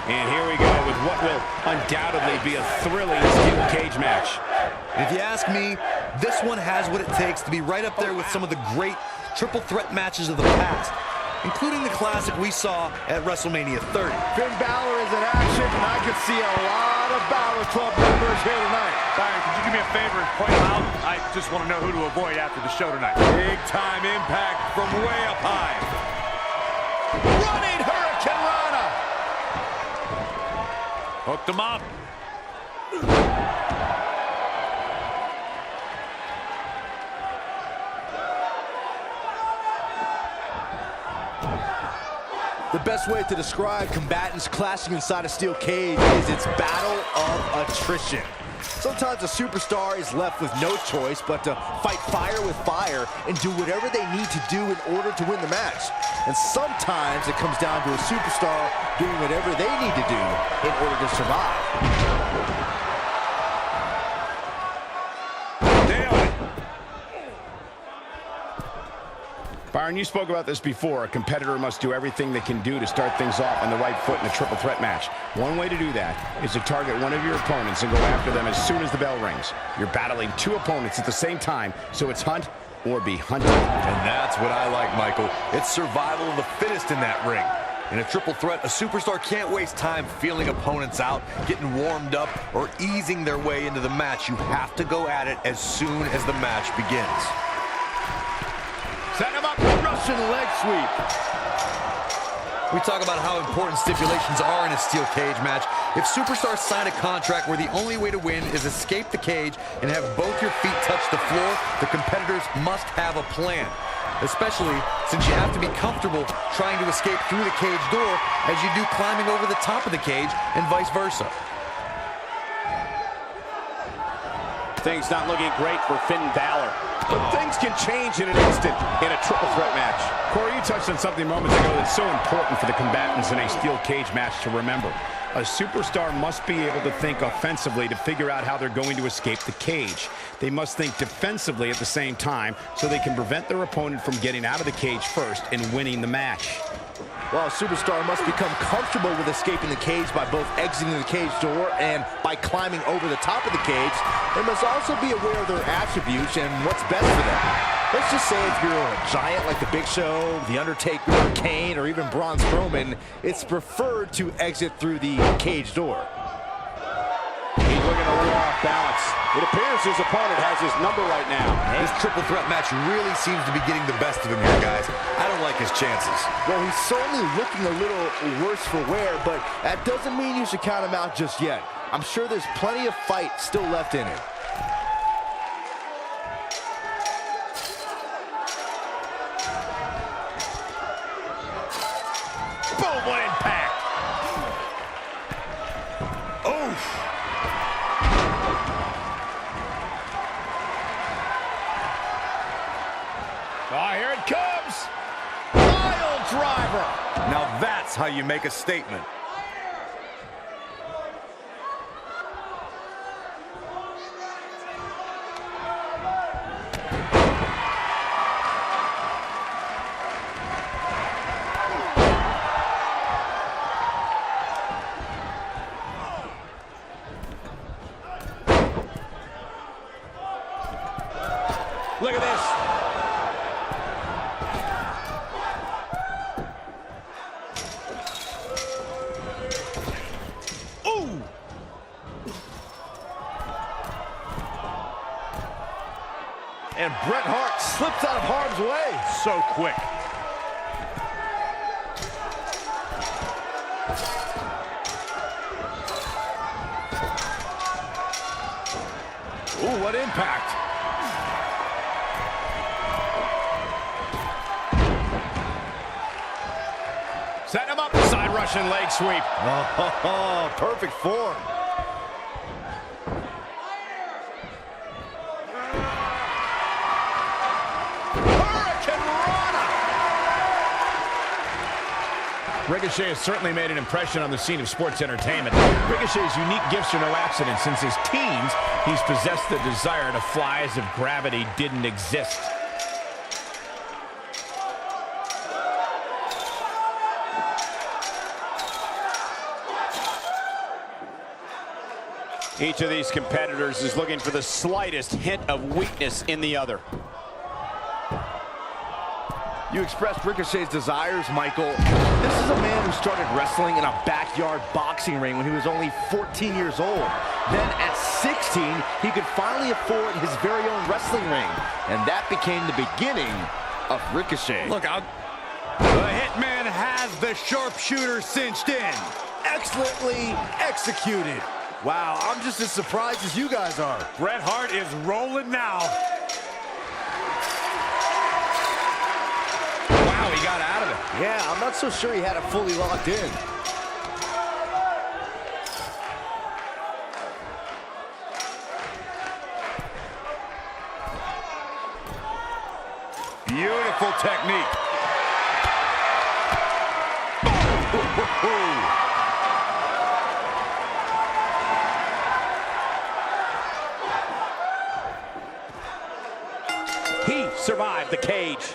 And here we go with what will undoubtedly be a thrilling steel cage match. If you ask me, this one has what it takes to be right up there with some of the great triple threat matches of the past, including the classic we saw at WrestleMania 30. Finn Balor is in action, and I can see a lot of Balor Club members here tonight. Byron, could you do me a favor and point them out? I just want to know who to avoid after the show tonight. Big time impact from way up high. Running Hurricane Rana. Hooked him up. The best way to describe combatants clashing inside a steel cage is its battle of attrition. Sometimes a superstar is left with no choice but to fight fire with fire and do whatever they need to do in order to win the match. And sometimes it comes down to a superstar doing whatever they need to do in order to survive. Byron, you spoke about this before. A competitor must do everything they can do to start things off on the right foot in a triple threat match. One way to do that is to target one of your opponents and go after them as soon as the bell rings. You're battling two opponents at the same time, so it's hunt or be hunted. And that's what I like, Michael. It's survival of the fittest in that ring. In a triple threat, a superstar can't waste time feeling opponents out, getting warmed up, or easing their way into the match. You have to go at it as soon as the match begins. Set him up, Russian leg sweep. We talk about how important stipulations are in a steel cage match. If superstars sign a contract where the only way to win is escape the cage and have both your feet touch the floor, the competitors must have a plan. Especially since you have to be comfortable trying to escape through the cage door as you do climbing over the top of the cage and vice versa. Things not looking great for Finn Balor. But things can change in an instant in a triple threat match. Corey, you touched on something moments ago that's so important for the combatants in a steel cage match to remember. A superstar must be able to think offensively to figure out how they're going to escape the cage. They must think defensively at the same time so they can prevent their opponent from getting out of the cage first and winning the match. Well, a superstar must become comfortable with escaping the cage by both exiting the cage door and by climbing over the top of the cage. They must also be aware of their attributes and what's best for them. Let's just say if you're a giant like The Big Show, The Undertaker, Kane, or even Braun Strowman, it's preferred to exit through the cage door. He's looking a little off balance. It appears his opponent has his number right now. This triple threat match really seems to be getting the best of him here, guys. I don't like his chances. Well, he's certainly looking a little worse for wear, but that doesn't mean you should count him out just yet. I'm sure there's plenty of fight still left in him. Boom, what impact! Oh, here it comes! Pile driver! Now that's how you make a statement. Look at this! And Bret Hart slips out of harm's way. So quick. Ooh, what impact! Setting him up, side Russian leg sweep. Oh, perfect form. Ricochet has certainly made an impression on the scene of sports entertainment. Ricochet's unique gifts are no accident. Since his teens, he's possessed the desire to fly as if gravity didn't exist. Each of these competitors is looking for the slightest hint of weakness in the other. You expressed Ricochet's desires, Michael. This is a man who started wrestling in a backyard boxing ring when he was only 14 years old. Then at 16, he could finally afford his very own wrestling ring. And that became the beginning of Ricochet. Look out. The Hitman has the sharpshooter cinched in. Excellently executed. Wow, I'm just as surprised as you guys are. Bret Hart is rolling now. Wow, he got out of it. Yeah, I'm not so sure he had it fully locked in. Beautiful technique. He survived the cage.